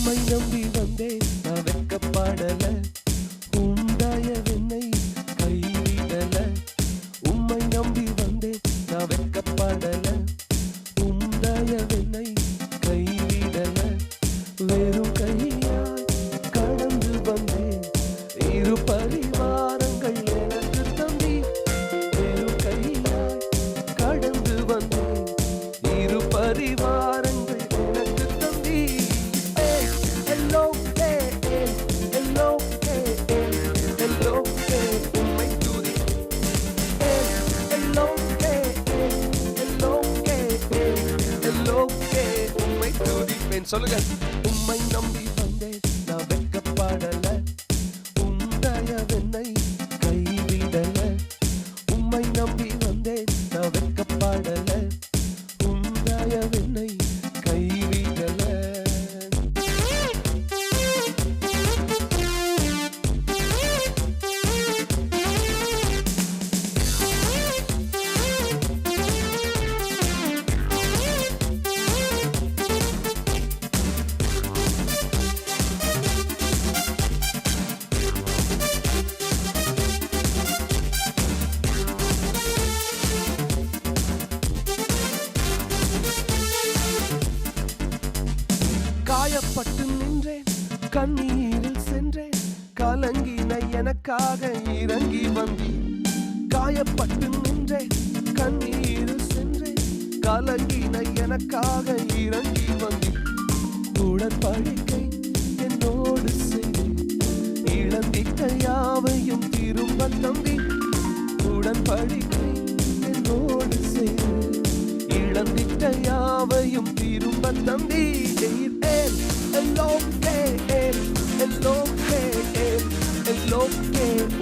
உம்மை நம்பி வந்தேன் நான் வெட்கப்படல உண்டாயவென்னை கைவிடல உம்மை நம்பி வந்தேன் நான் வெட்கப்படல உண்டாயவென்னை கைவிடல வெறும் கையால் கடந்து வந்தேன் இரு பரிவாரங்கள் எனக்கு தம்பி வெறும் கையால் கடந்து வந்தேன் இரு பரிவாரங்கள் எனக்கு தம்பி hello hello hello உம்மை துதி hello hello hello உம்மை துதிப்பேன் சொல்லுங்க உம்மை நம்பி வந்தேன் நான் வெட்கப்படல உம்தயவென்னை கைவிடல உம்மை நம்பி வந்தேன் நான் வெட்கப்படல உம்தயவென்னை கைவிடல காயப்பட்டு நின்றேன் கண்ணீரில் சென்றேன் கலங்கின எனக்காக இறங்கி வந்தேன் காயப்பட்டு நின்றேன் கண்ணீரில் சென்றேன் கலங்கின எனக்காக இறங்கி வந்தேன் உடன்படிக்கை என்னோடு செய்தேன் இழந்திட்ட யாவையும் திரும்ப தம்பி உடன்படிக்கை என்னோடு செய்தேன் இழந்திட்ட யாவையும் திரும்ப தம்பி hello hello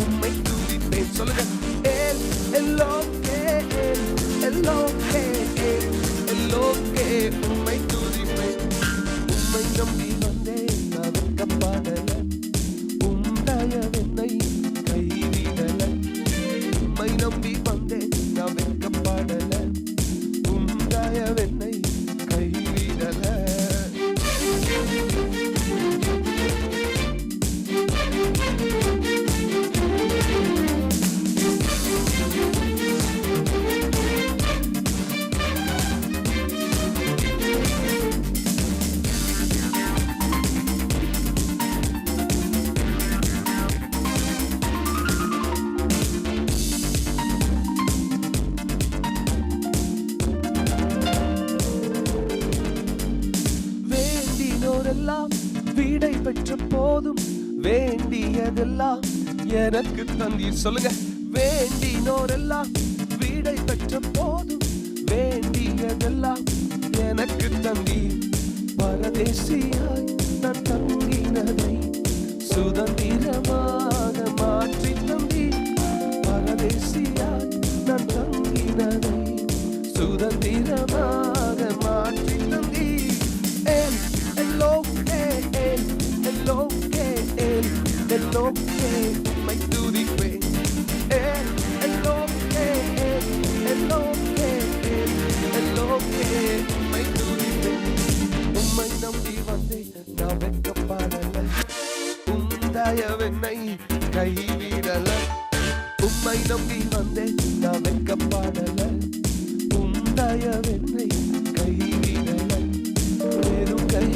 உம்மை துதிப்பேன் சொல்லுங்க hello hello உம்மை துதிப்பேன் உம்மை நம்பி வந்தேன் நான் வெட்கப்படல உம்தயவென்னை கைவிடல உம்மை நம்பி வந்தேன் நான் வெட்கப்படல உம்தயவென்னை கைவிடல வேண்டினோரெல்லாம் வீடை பெற்ற போதும் வேண்டியதெல்லாம் எனக்கு தந்தீர் சொல்லுங்க வேண்டினோரெல்லாம் வீடை பெற்ற போதும் வேண்டியதெல்லாம் எனக்கு தந்தீர் பரதேசியாய் நான் தங்கினதை சுதந்திரமாக மாற்றி தந்தீர் பரதேசியாய் நான் தங்கினதை சுதந்திரமாக மாற்றி தந்தீர் hello hello உம்மை துதிப்பேன் hello hello உம்மை துதிப்பேன் உம்மை நம்பி வந்தேன் நான் வெட்கப்படல உம்தயவென்னை கைவிடல உம்மை நம்பி வந்தேன் நான் வெட்கப்படல உம்தயவென்னை கைவிடல வெறும் கை